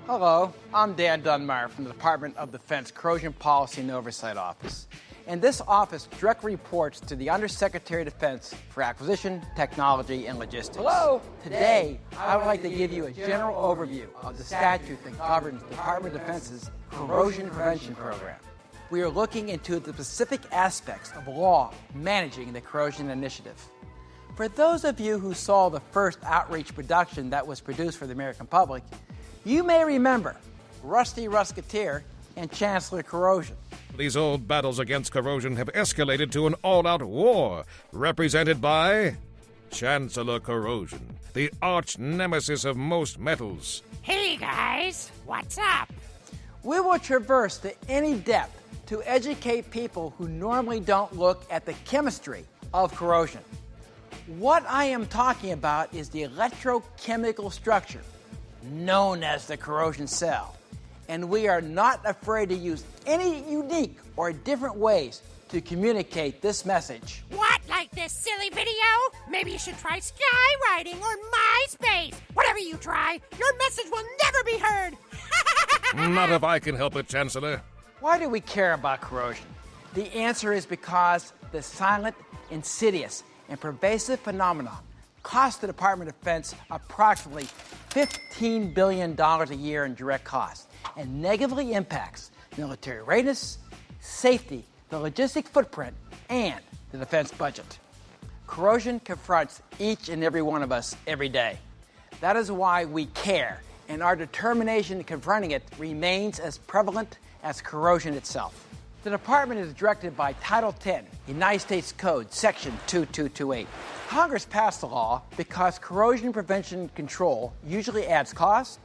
Hello, I'm Dan Dunmire from the Department of Defense Corrosion Policy and Oversight Office. And this office directly reports to the Undersecretary of Defense for Acquisition, Technology, and Logistics. Hello. Today, I would like to give you a general overview of the statute that governs the Department of Defense's Corrosion Prevention Program. We are looking into the specific aspects of law managing the corrosion initiative. For those of you who saw the first outreach production that was produced for the American public, you may remember Rusty Rusketeer and Chancellor Corrosion. These old battles against corrosion have escalated to an all-out war, represented by Chancellor Corrosion, the arch nemesis of most metals. Hey guys, what's up? We will traverse to any depth to educate people who normally don't look at the chemistry of corrosion. What I am talking about is the electrochemical structure known as the corrosion cell. And we are not afraid to use any unique or different ways to communicate this message. What, like this silly video? Maybe you should try skywriting or MySpace. Whatever you try, your message will never be heard. Not if I can help it, Chancellor. Why do we care about corrosion? The answer is because the silent, insidious, and pervasive phenomenon costs the Department of Defense approximately $15 billion a year in direct costs and negatively impacts military readiness, safety, the logistic footprint, and the defense budget. Corrosion confronts each and every one of us every day. That is why we care, and our determination in confronting it remains as prevalent as corrosion itself. The department is directed by Title 10, United States Code, Section 2228. Congress passed the law because corrosion prevention control usually adds cost,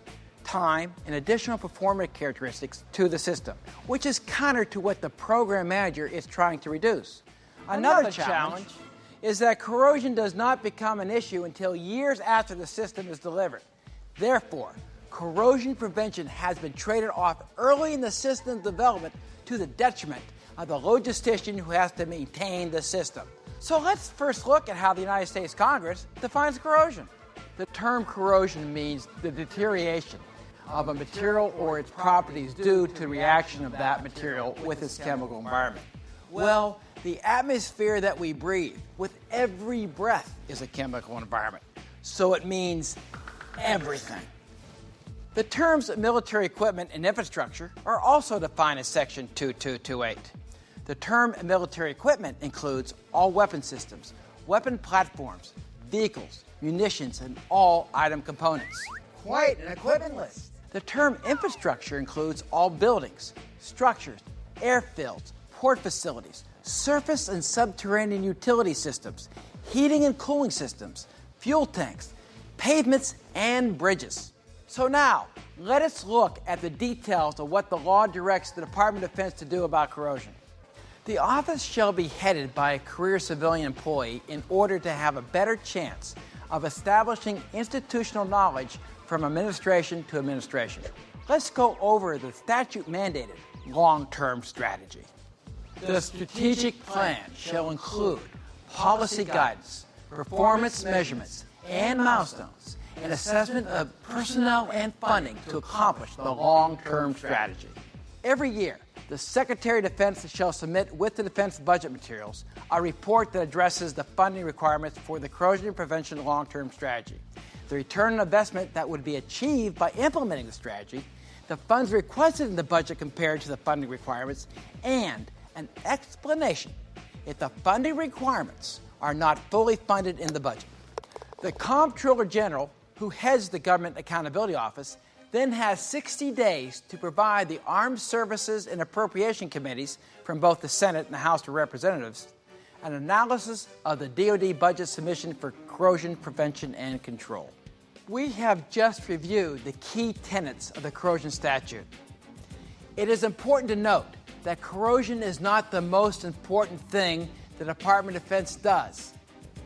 time, and additional performance characteristics to the system, which is counter to what the program manager is trying to reduce. Another challenge is that corrosion does not become an issue until years after the system is delivered. Therefore, corrosion prevention has been traded off early in the system development to the detriment of the logistician who has to maintain the system. So let's first look at how the United States Congress defines corrosion. The term corrosion means the deterioration of a material or its properties due to the reaction of that material with its chemical environment. Well, the atmosphere that we breathe with every breath is a chemical environment. So it means everything. The terms military equipment and infrastructure are also defined in Section 2228. The term military equipment includes all weapon systems, weapon platforms, vehicles, munitions, and all item components. Quite an equipment list. The term infrastructure includes all buildings, structures, airfields, port facilities, surface and subterranean utility systems, heating and cooling systems, fuel tanks, pavements, and bridges. So now, let us look at the details of what the law directs the Department of Defense to do about corrosion. The office shall be headed by a career civilian employee in order to have a better chance of establishing institutional knowledge from administration to administration. Let's go over the statute-mandated long-term strategy. The strategic plan shall include policy guidance, performance measurements, and milestones, and assessment of personnel and funding to accomplish the long-term strategy. Every year, the Secretary of Defense shall submit with the defense budget materials a report that addresses the funding requirements for the corrosion prevention long-term strategy, the return on investment that would be achieved by implementing the strategy, the funds requested in the budget compared to the funding requirements, and an explanation if the funding requirements are not fully funded in the budget. The Comptroller General, who heads the Government Accountability Office, then has 60 days to provide the Armed Services and Appropriation Committees from both the Senate and the House of Representatives an analysis of the DoD budget submission for corrosion prevention and control. We have just reviewed the key tenets of the corrosion statute. It is important to note that corrosion is not the most important thing the Department of Defense does,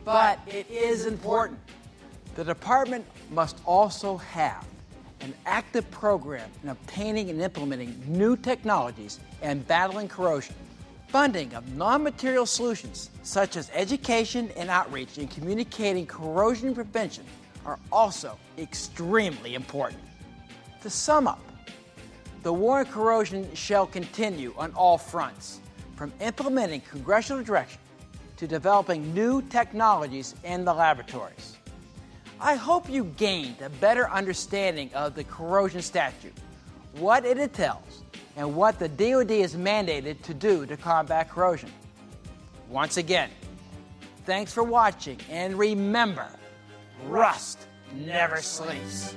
but it is important. The department must also have an active program in obtaining and implementing new technologies and battling corrosion. Funding of non-material solutions, such as education and outreach in communicating corrosion prevention, are also extremely important. To sum up, the war on corrosion shall continue on all fronts, from implementing congressional direction to developing new technologies in the laboratories. I hope you gained a better understanding of the corrosion statute, what it entails, and what the DoD is mandated to do to combat corrosion. Once again, thanks for watching, and remember, rust never sleeps.